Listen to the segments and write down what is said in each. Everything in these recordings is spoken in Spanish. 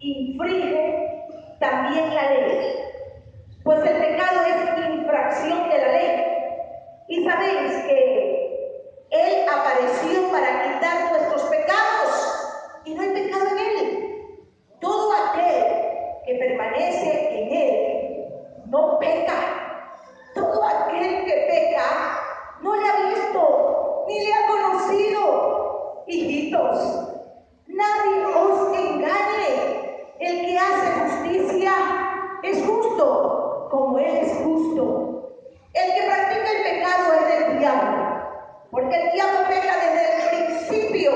infringe también la ley. Pues el pecado es infracción de la ley. Y sabéis que Él apareció para quitar nuestros pecados y no hay pecado en Él. Todo aquel que permanece en Él no peca. Todo aquel que peca no le ha visto ni le ha conocido. Hijitos, nadie os engañe. El que hace justicia es justo, como Él es justo. El que practica el pecado es del diablo, porque el diablo peca desde el principio.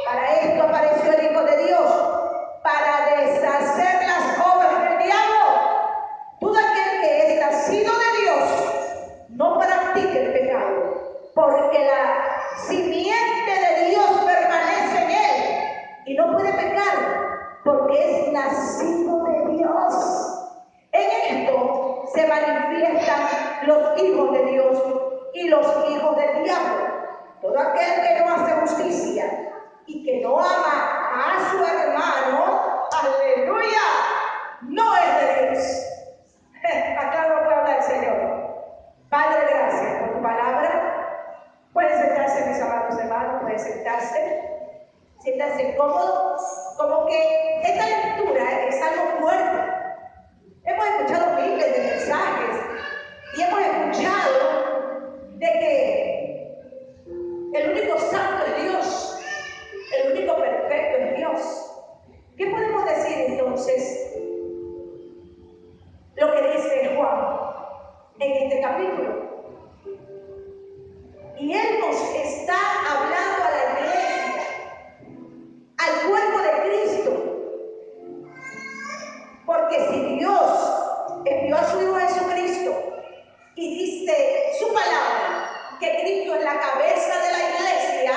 Para esto apareció el Hijo de Dios, para deshacer las obras del diablo. Todo aquel que es nacido de Dios no practica el pecado, porque la simiente de Dios permanece en él y no puede pecar, porque es nacido de Dios. En esto se manifiestan los hijos de Dios y los hijos del diablo. Todo aquel que no hace justicia y que no ama a su hermano, aleluya, no es de Dios. Acá lo que habla el Señor. Padre, gracias por tu palabra. Pueden sentarse, mis amados hermanos, pueden sentarse. Siéntanse cómodos, como que esta lectura es algo fuerte. Hemos escuchado miles de mensajes y hemos escuchado de que el único santo es Dios, el único perfecto es Dios. ¿Qué podemos decir entonces? Lo que dice Juan en este capítulo. Y él nos está hablando a la iglesia, al cuerpo de Cristo. Porque si Dios envió a su Hijo Jesucristo y dice su palabra, que Cristo es la cabeza de la iglesia,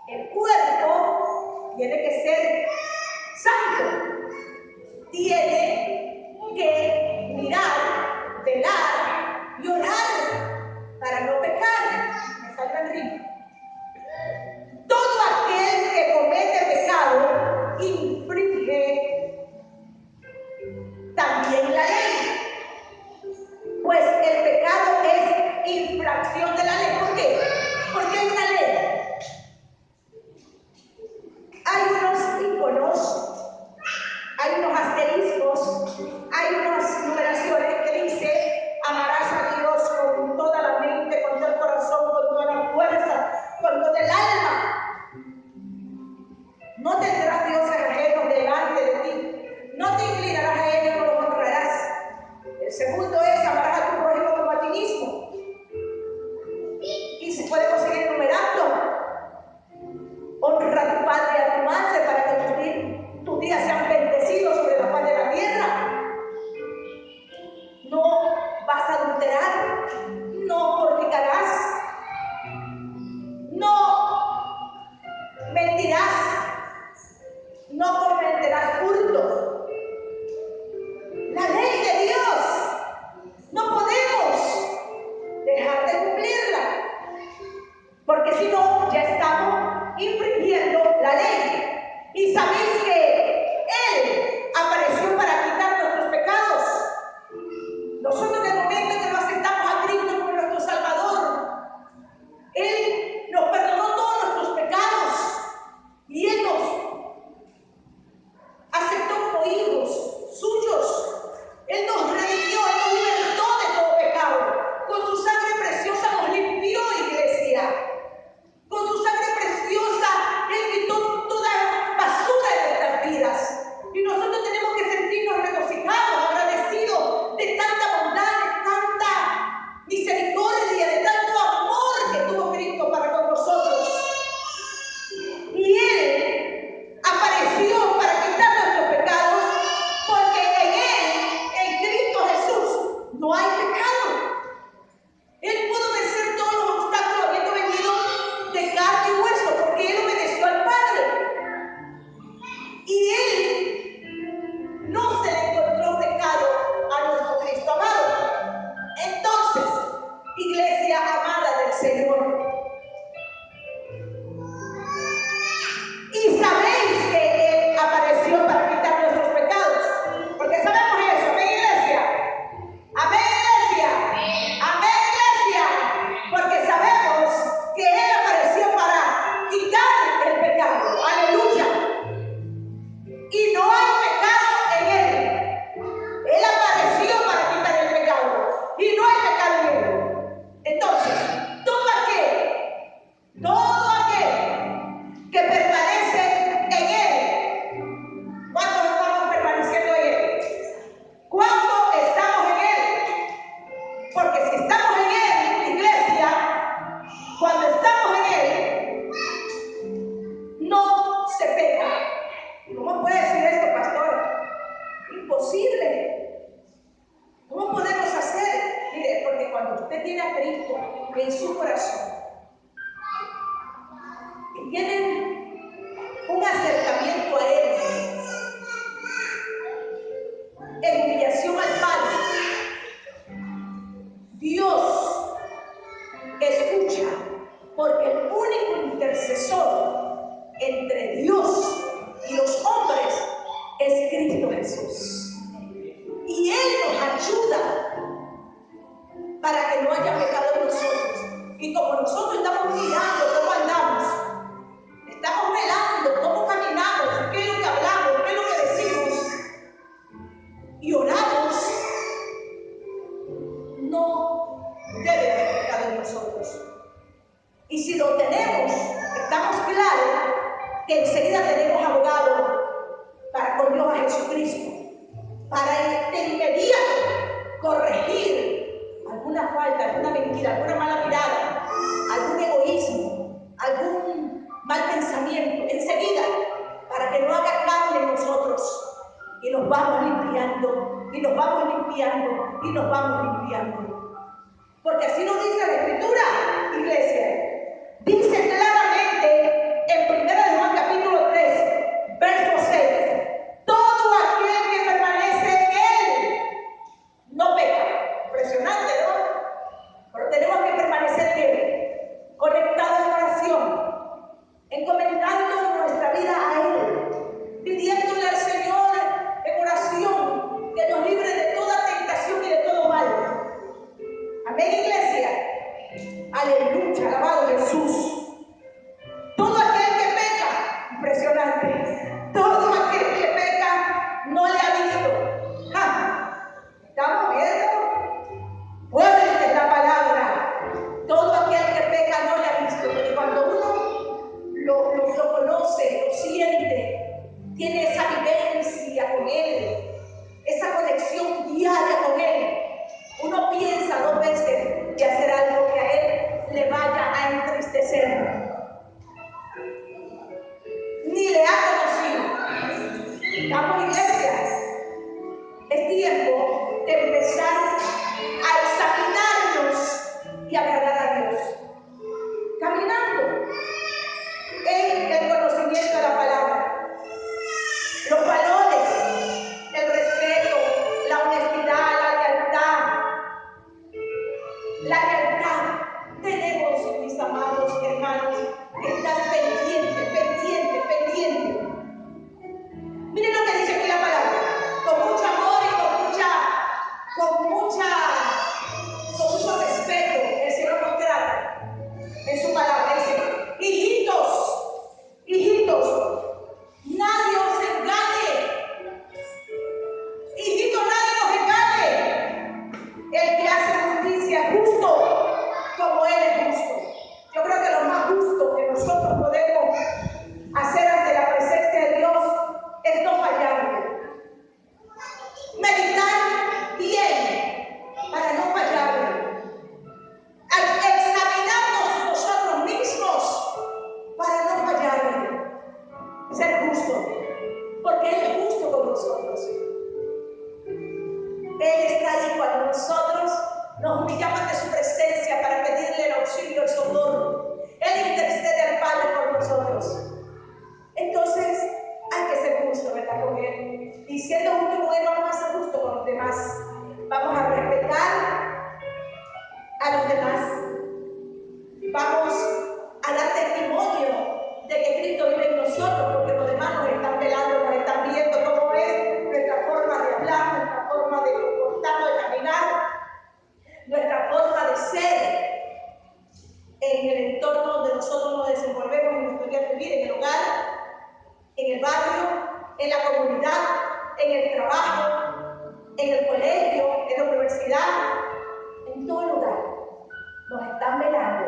el cuerpo tiene que ser santo. Tiene que mirar, velar y orar para no pecar. Me salió el ritmo. Todo aquel que comete pecado infringe también la ley. Pues el pecado es infracción de la ley. ¿Por qué? Porque hay una ley. Hay unos íconos, hay unos asteriscos, hay unas numeraciones que dice: amarás a Dios con toda la mente, con todo el corazón, con toda la fuerza, con todo el alma. No tendrás dioses ajenos delante de ti. No te inclinarás a ellos, no los honrarás. El segundo es: amarás a tu prójimo como a ti mismo. Y si podemos seguir enumerando: honra a tu padre y a tu madre para que tus días sean bendecidos sobre la faz de la tierra. No vas a adulterar, no fornicarás, no mentirás, no cometerás hurto. La ley de Dios que enseguida tenemos abogado para con Dios a Jesucristo, para de inmediato corregir alguna falta, alguna mentira, alguna mala mirada, algún egoísmo, algún mal pensamiento, enseguida, para que no haga carne en nosotros. Y nos vamos limpiando, y nos vamos limpiando, y nos vamos limpiando. Porque así nos dice la Escritura, iglesia. Dice claramente en 1 Juan capítulo 3, verso 6, todo aquel que permanece en Él no peca. Impresionante, ¿no? Pero tenemos que permanecer en Él, conectados en oración, encomendando nuestra vida a Él, pidiéndole al Señor en oración que nos libre de toda tentación y de todo mal. Amén, iglesia. Aleluya, alabado Jesús. Todo aquel que peca, impresionante, todo aquel que peca no le ha visto. ¿Estamos viendo? Fuerte es la palabra. Todo aquel que peca no le ha visto, porque cuando uno lo conoce, lo siente, tiene esa vivencia con Él, esa conexión diaria con Él, uno piensa dos veces de hacer algo que a Él le vaya a entristecer. Ni le ha conocido. Estamos, iglesia. Es tiempo de empezar a examinarnos y agradar a Dios. Caminando en el conocimiento de la palabra. Los valores, el respeto, la honestidad, la lealtad. La lealtad. Tenemos, mis amados hermanos, que estar pendientes. Miren lo que dice aquí la palabra. Con mucho amor y con mucho respeto, el Señor nos trata en su palabra. Dice, hijitos, nadie os engañe. Hijitos, nadie nos engañe. El que hace justicia es justo, como Él es justo. Yo creo que lo más justo que nosotros podemos hacer ante la presencia de Dios es no fallarle. Meditar bien para no fallarle. Examinarnos nosotros mismos para no fallarle. Ser justo, porque Él es justo con nosotros. Él está ahí cuando nosotros nos humillamos ante su presencia para pedirle el auxilio, el socorro. Él intercede al Padre por nosotros. Entonces, hay que ser justo, ¿verdad? Con Él. Y siendo justo con Él, vamos a ser justos con los demás. Vamos a respetar a los demás. Vamos a dar testimonio de que Cristo vive en nosotros, porque los demás nos están velando, nos están viendo cómo es nuestra forma de hablar, nuestra forma de comportarnos, de caminar, nuestra forma de ser en el entorno donde nosotros nos desenvolvemos en nuestro día de vida, en el hogar, en el barrio, en la comunidad, en el trabajo, en el colegio, en la universidad, en todo lugar. Nos están velando.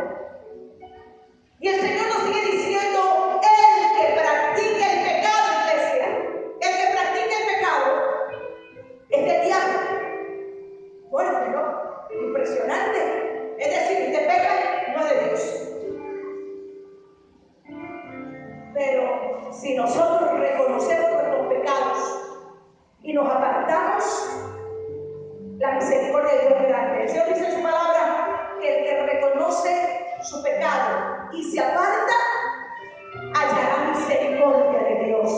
Y el Señor nos sigue diciendo, el que practique el pecado, iglesia, el que practique el pecado es del diablo. Fuerte, ¿no? Impresionante. Es decir, usted peca, no es de Dios. Pero si nosotros reconocemos nuestros pecados y nos apartamos, la misericordia de Dios es grande. El Señor dice en su palabra que el que reconoce su pecado y se aparta, hallará misericordia de Dios.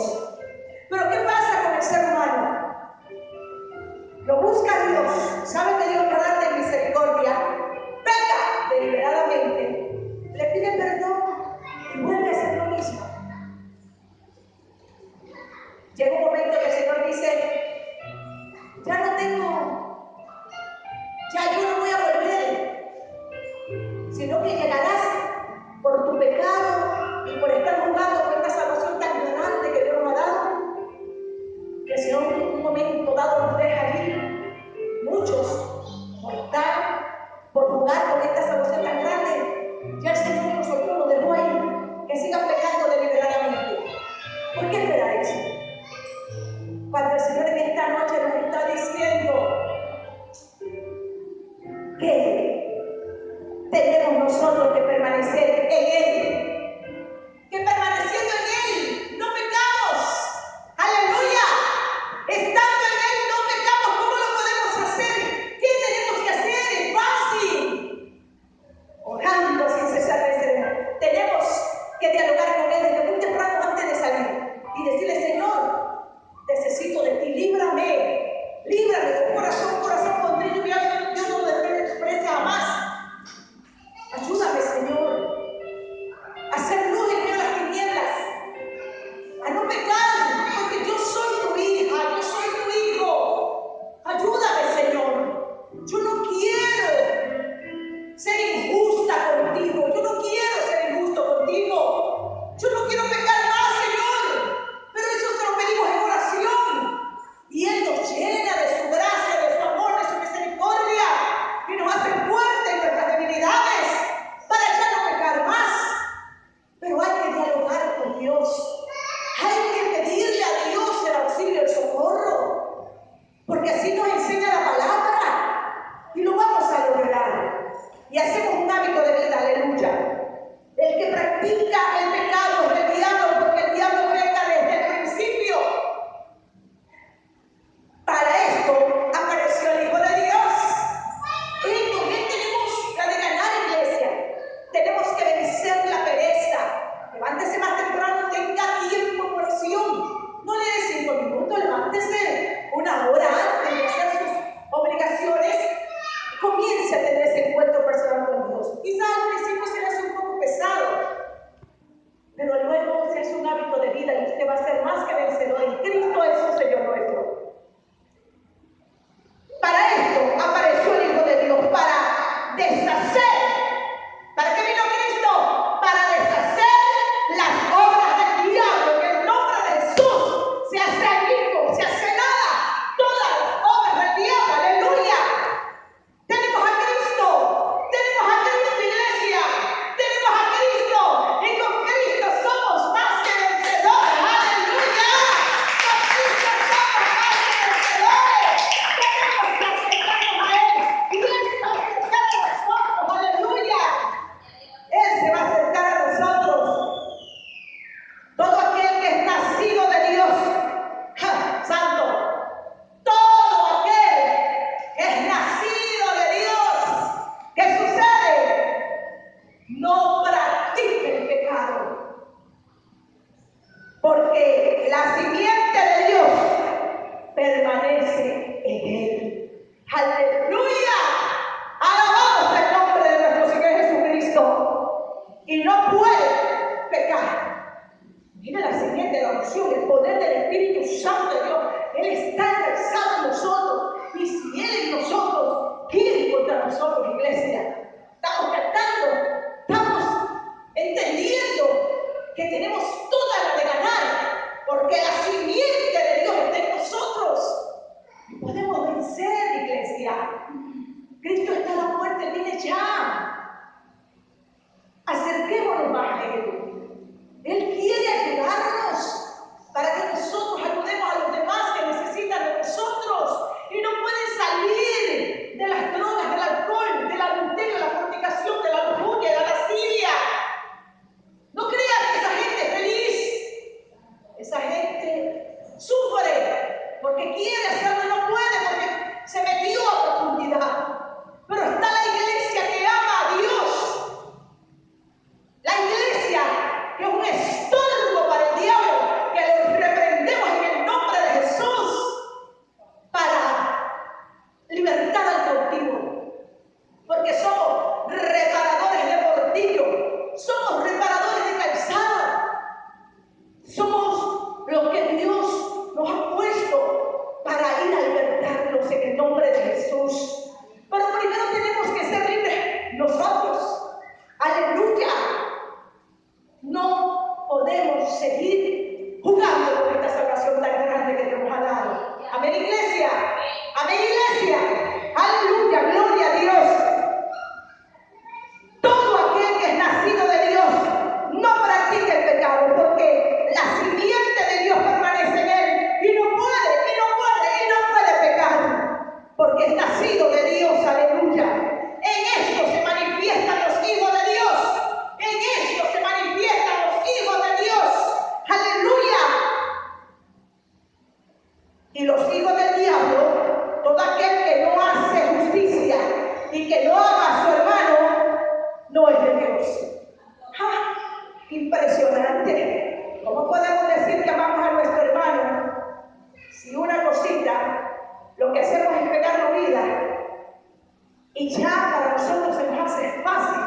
Pero ¿qué pasa con el ser humano? Lo busca a Dios, sabe que Dios es carácter de misericordia, peca deliberadamente, le pide perdón y vuelve a hacer lo mismo. Llega un momento que el Señor dice, ya yo no voy a volver, sino que llegarás por tu pecado y por estar jugando porque así nos enseña la palabra y lo vamos a lograr. Y hacemos un hábito de vida, aleluya. El que practica el pecado es del diablo, porque el diablo peca desde el principio. Para esto apareció el Hijo de Dios. Y con él tenemos la de ganar, iglesia. Tenemos que vencer la pereza. Levántese más temprano, tenga tiempo en oración. No le dé 5 minutos, levántese una hora antes de hacer sus obligaciones. Comience a tener ese encuentro personal con Dios. Quizás al principio se le hace un poco pesado, pero luego se hace un hábito de vida y usted va a ser más que vencedor en Cristo Jesús, Señor nuestro. Para esto apareció el Hijo de Dios, para deshacer. ¿Para qué vino Cristo? Para deshacer las obras del diablo. En el nombre de Jesús se hace añico, se hace nada todas las obras del diablo. Aleluya. Tenemos a Cristo, iglesia, tenemos a Cristo, y con Cristo somos más que vencedores, aleluya. Con Cristo somos más que vencedores. Tenemos que acercarnos a Él y Él se va a acercar a nosotros, aleluya. Él se va a acercar a nosotros. Todo aquel que es nacido de Dios, santo. Todo aquel que es nacido de Dios, ¿qué sucede? No practique el pecado, porque la simiente de Dios permanece en él. ¡Aleluya! Alabamos el nombre de nuestro Señor Jesucristo. Y no puede pecar. Mira la siguiente oración, el poder del Espíritu Santo de Dios. Él está enraizado en nosotros. Y si Él en nosotros, ¿quién contra nosotros, iglesia? Estamos cantando, estamos entendiendo que tenemos toda la de ganar, porque la simiente de Dios está en nosotros. Y podemos vencer, iglesia. Cristo está a la puerta, Él viene ya. Acerquémonos más a Él. Él quiere ayudarnos para que nosotros ayudemos a los demás que necesitan de nosotros y no pueden salir de las drogas, del alcohol, del adulterio, de la fornicación, de la lujuria, de la lascivia. No crean que esa gente es feliz. Esa gente sufre porque quiere hacerlo y no puede porque se metió a profundidad. Pero está la iglesia que ama a Dios. La iglesia que es un estorbo para el diablo, que lo reprendemos en el nombre de Jesús para libertar al cautivo. Porque somos reparadores de bordillo, somos reparadores de calzada, somos los que Dios nos ha puesto para ir a libertarnos en el nombre de Jesús. Pero primero tenemos que ser libres nosotros. Aleluya. No podemos seguir jugando con esta salvación tan grande que Dios nos ha dado. Amén, iglesia. Amén, iglesia. Aleluya, gloria a Dios. Todo aquel que es nacido de Dios no practica el pecado, porque la simiente de Dios permanece en él y no puede pecar, porque es nacido de Dios. Aleluya. En esto se manifiestan los hijos de Dios. En esto se manifiestan los hijos de Dios. Aleluya. Y los hijos del diablo, todo aquel que no hace justicia y que no ama a su hermano, no es de Dios. ¡Ja! Impresionante. ¿Cómo podemos decir que amamos a nuestro hermano si una cosita, lo que hacemos es pegarnos vida? Y ya para nosotros se nos hace fácil,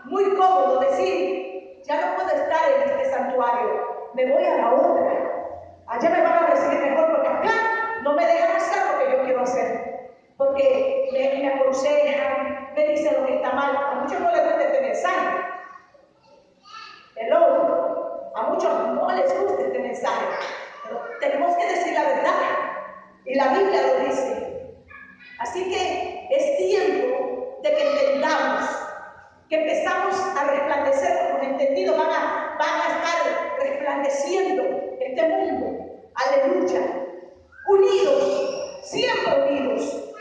muy cómodo decir, ya no puedo estar en este santuario, me voy a la otra. Allá me van a recibir mejor porque acá no me dejan hacer lo que yo quiero hacer. Porque me aconsejan, me dicen lo que está mal. A muchos no les gusta este mensaje. Hello. A muchos no les gusta este mensaje. Pero tenemos que decir la verdad. Y la Biblia lo dice. Así que es tiempo de que entendamos, que empezamos a resplandecer, porque los entendidos van a estar resplandeciendo este mundo. Aleluya. Unidos, siempre unidos,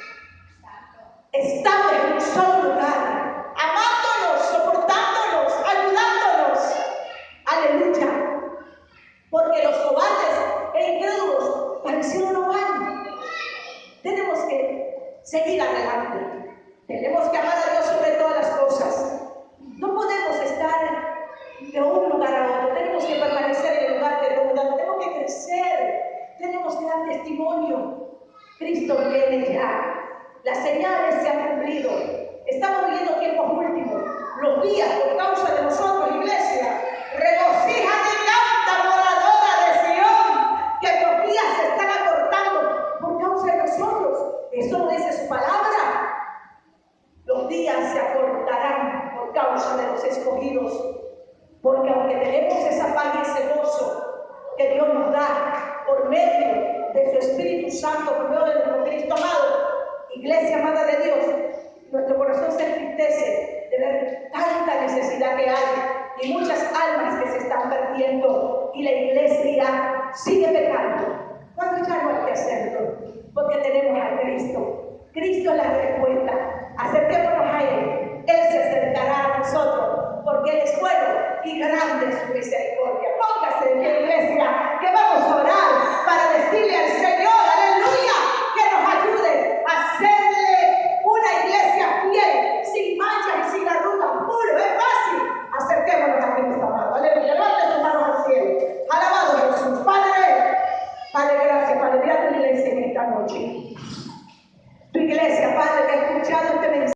estando en un solo lugar, amándonos, soportándonos, ayudándonos. Aleluya. Porque los cobardes e incrédulos parecieron no van. Tenemos que seguir adelante. Tenemos que amar a Dios sobre todas las cosas. No podemos estar de un lugar a otro. Tenemos que permanecer en el lugar de donde tenemos que crecer. Tenemos que dar testimonio. Cristo viene ya. Las señales se han cumplido. Estamos viviendo tiempos últimos. Los días, por causa de nosotros, iglesia, regocíjate y canta, moradora de Sión, que los días se están acortando por causa de nosotros. Eso lo dice su palabra. Los días se acortarán por causa de los escogidos. Porque aunque tenemos esa paz y ese gozo que Dios nos da por medio de su Espíritu Santo, por medio de nuestro Cristo amado, iglesia amada de Dios, nuestro corazón se entristece de ver tanta necesidad que hay y muchas almas que se están perdiendo y la iglesia sigue pecando. Cuando ya no hay que hacerlo, porque tenemos a Cristo. Cristo es la respuesta. Acerquémonos a Él. Él se acercará a nosotros, porque Él es bueno y grande es su misericordia.